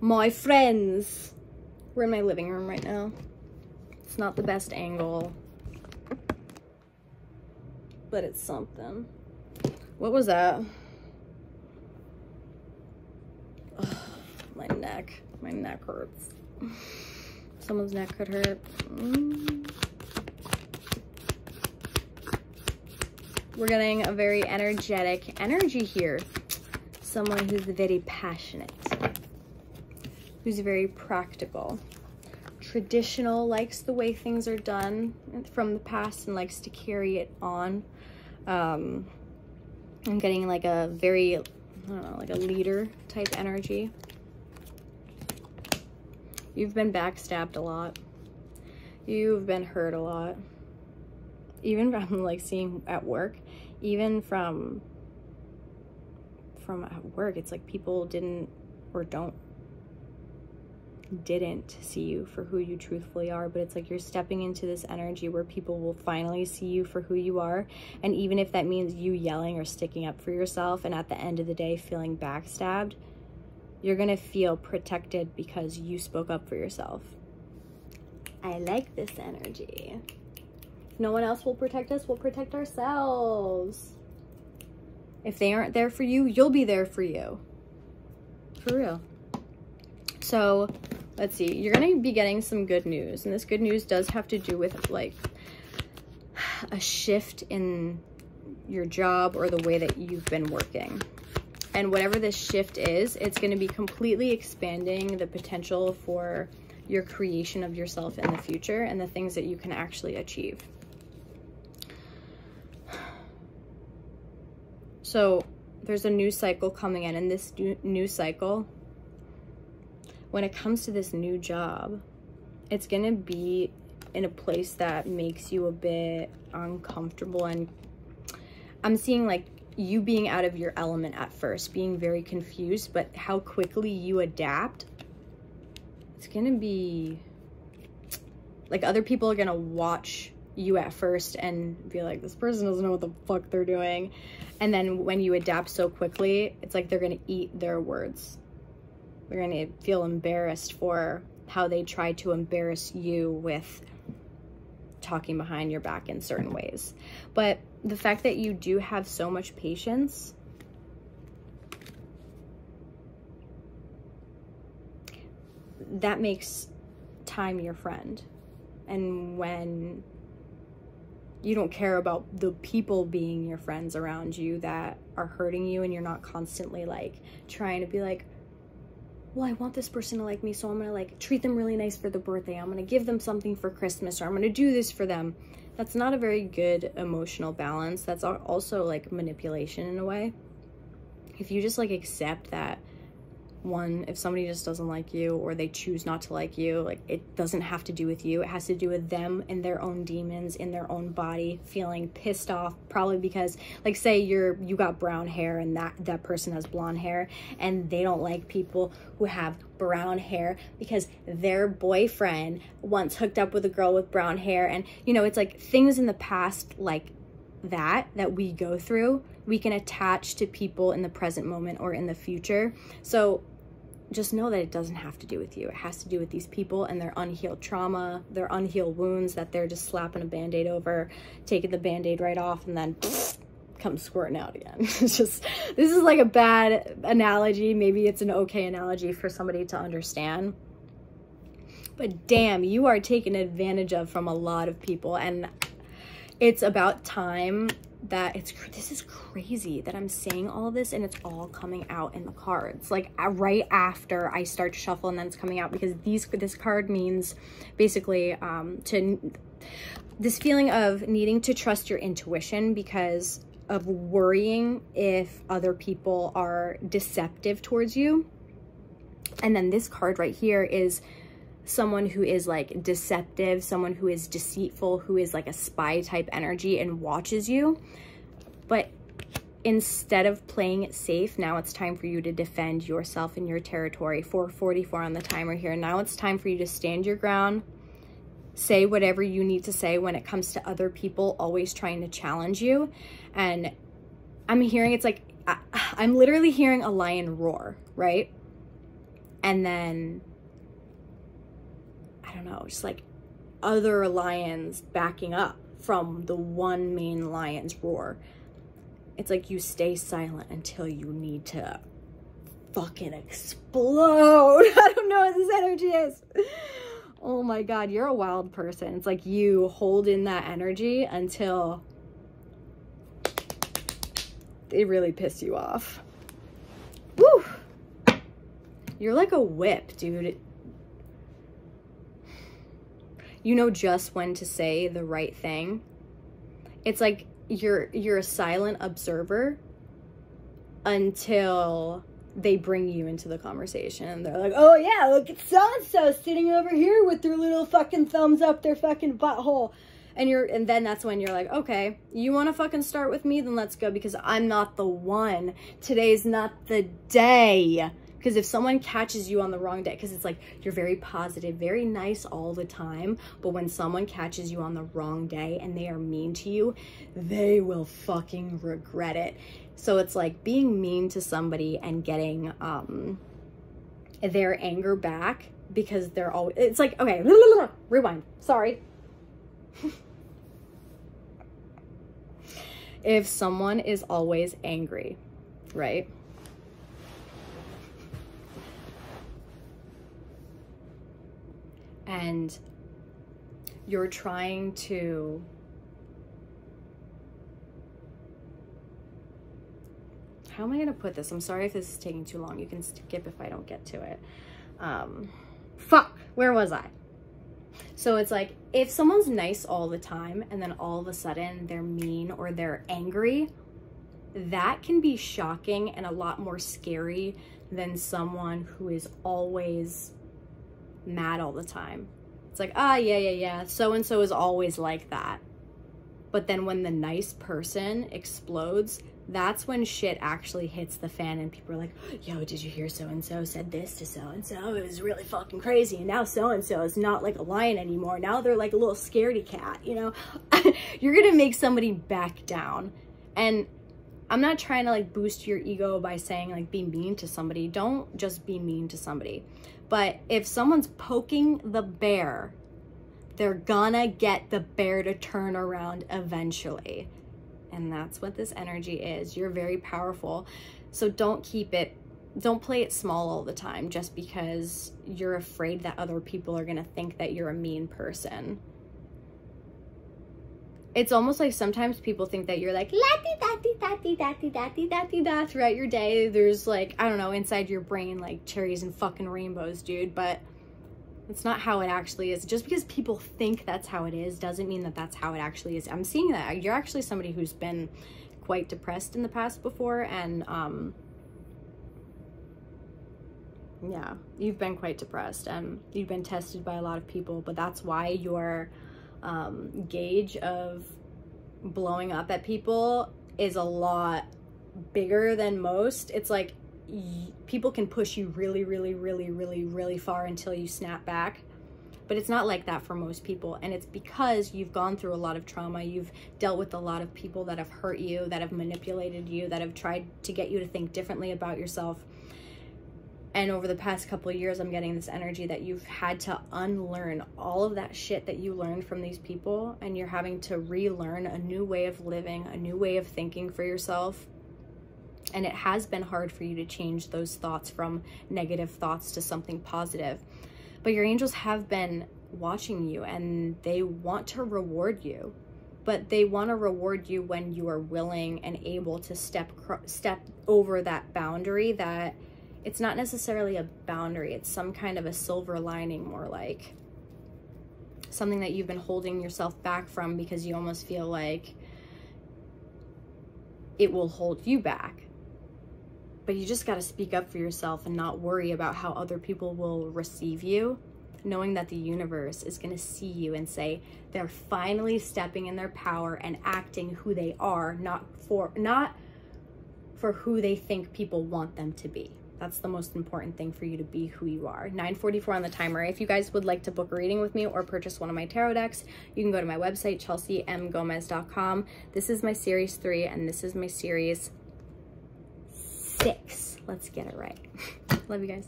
My friends. We're in my living room right now. It's not the best angle, but it's something. What was that? Ugh, my neck hurts. Someone's neck could hurt. We're getting a very energetic energy here. Someone who's very passionate, who's very practical, traditional, likes the way things are done from the past and likes to carry it on. I'm getting like a very, I don't know, like a leader type energy. You've been backstabbed a lot. You've been hurt a lot. Even from like seeing at work, even from at work, it's like people didn't see you for who you truthfully are, but it's like you're stepping into this energy where people will finally see you for who you are. And even if that means you yelling or sticking up for yourself and at the end of the day feeling backstabbed, you're gonna feel protected because you spoke up for yourself. I like this energy. If no one else will protect us, we'll protect ourselves. If they aren't there for you, you'll be there for you. For real. So let's see, you're gonna be getting some good news, and this good news does have to do with like a shift in your job or the way that you've been working. And whatever this shift is, it's going to be completely expanding the potential for your creation of yourself in the future and the things that you can actually achieve. So there's a new cycle coming in, and this new cycle, when it comes to this new job, it's going to be in a place that makes you a bit uncomfortable. And I'm seeing like you being out of your element at first, being very confused, but how quickly you adapt, it's gonna be like other people are gonna watch you at first and be like, this person doesn't know what the fuck they're doing. And then when you adapt so quickly, it's like they're gonna eat their words. They're gonna feel embarrassed for how they tried to embarrass you with talking behind your back in certain ways. But the fact that you do have so much patience, that makes time your friend. And when you don't care about the people being your friends around you that are hurting you, and you're not constantly like trying to be like, well, I want this person to like me, so I'm gonna like treat them really nice for their birthday, I'm gonna give them something for Christmas, or I'm gonna do this for them. That's not a very good emotional balance. That's also like manipulation in a way. If you just like accept that, one, if somebody just doesn't like you or they choose not to like you, like it doesn't have to do with you. It has to do with them and their own demons in their own body, feeling pissed off, probably because like say you got brown hair and that person has blonde hair, and they don't like people who have brown hair because their boyfriend once hooked up with a girl with brown hair. And you know, it's like things in the past like that we go through, we can attach to people in the present moment or in the future. So just know that it doesn't have to do with you. It has to do with these people and their unhealed trauma, their unhealed wounds that they're just slapping a band-aid over, taking the band-aid right off, and then come squirting out again. It's just, this is like a bad analogy. Maybe it's an okay analogy for somebody to understand. But damn, you are taken advantage of from a lot of people, and it's about time that this is crazy that I'm saying all this and it's all coming out in the cards like right after I start to shuffle, and then it's coming out because this card means basically to this feeling of needing to trust your intuition because of worrying if other people are deceptive towards you. And then this card right here is someone who is like deceptive, someone who is deceitful, who is like a spy type energy and watches you. But instead of playing it safe, now it's time for you to defend yourself in your territory. 444 on the timer here. Now it's time for you to stand your ground, say whatever you need to say when it comes to other people always trying to challenge you. And I'm hearing, it's like, I'm literally hearing a lion roar, right? And then, I don't know, just like other lions backing up from the one main lion's roar. It's like you stay silent until you need to fucking explode. I don't know what this energy is. Oh my God, you're a wild person. It's like you hold in that energy until they really piss you off. Woo! You're like a whip, dude. You know just when to say the right thing. It's like you're a silent observer until they bring you into the conversation. They're like, oh yeah, look at so-and-so sitting over here with their little fucking thumbs up their fucking butthole. And then that's when you're like, okay, you want to fucking start with me? Then let's go, because I'm not the one. Today's not the day. Because if someone catches you on the wrong day, because it's like you're very positive, very nice all the time, but when someone catches you on the wrong day and they are mean to you, they will fucking regret it. So it's like being mean to somebody and getting their anger back, because they're always, it's like, okay, rewind, sorry. If someone is always angry, right? And you're trying to how am I gonna put this? I'm sorry if this is taking too long. You can skip if I don't get to it. Fuck, where was I? So it's like, if someone's nice all the time and then all of a sudden they're mean or they're angry, that can be shocking and a lot more scary than someone who is always mad all the time. It's like, yeah, so-and-so is always like that. But then when the nice person explodes, that's when shit actually hits the fan and people are like, yo, did you hear so-and-so said this to so-and-so? It was really fucking crazy. And now so-and-so is not like a lion anymore. Now they're like a little scaredy cat, you know? You're gonna make somebody back down. And I'm not trying to like boost your ego by saying like be mean to somebody. Don't just be mean to somebody. But if someone's poking the bear, they're gonna get the bear to turn around eventually. And that's what this energy is. You're very powerful. So don't play it small all the time just because you're afraid that other people are gonna think that you're a mean person. It's almost like sometimes people think that you're like la-di-da-di-da-di-da-di-da-di-da throughout your day. There's like, I don't know, inside your brain like cherries and fucking rainbows, dude. But it's not how it actually is. Just because people think that's how it is doesn't mean that that's how it actually is. I'm seeing that you're actually somebody who's been quite depressed in the past before, and yeah, you've been quite depressed and you've been tested by a lot of people, but that's why your gauge of blowing up at people is a lot bigger than most. It's like people can push you really far until you snap back, but it's not like that for most people. And it's because you've gone through a lot of trauma. You've dealt with a lot of people that have hurt you, that have manipulated you, that have tried to get you to think differently about yourself. And over the past couple of years, I'm getting this energy that you've had to unlearn all of that shit that you learned from these people, and you're having to relearn a new way of living, a new way of thinking for yourself. And it has been hard for you to change those thoughts from negative thoughts to something positive. But your angels have been watching you and they want to reward you. But they want to reward you when you are willing and able to step over that boundary. That it's not necessarily a boundary, it's some kind of a silver lining, more like something that you've been holding yourself back from because you almost feel like it will hold you back. But you just got to speak up for yourself and not worry about how other people will receive you, knowing that the universe is going to see you and say they're finally stepping in their power and acting who they are, not for who they think people want them to be. That's the most important thing, for you to be who you are. 9:44 on the timer. If you guys would like to book a reading with me or purchase one of my tarot decks, you can go to my website, chelseamgomez.com. This is my series 3 and this is my series 6. Let's get it right. Love you guys.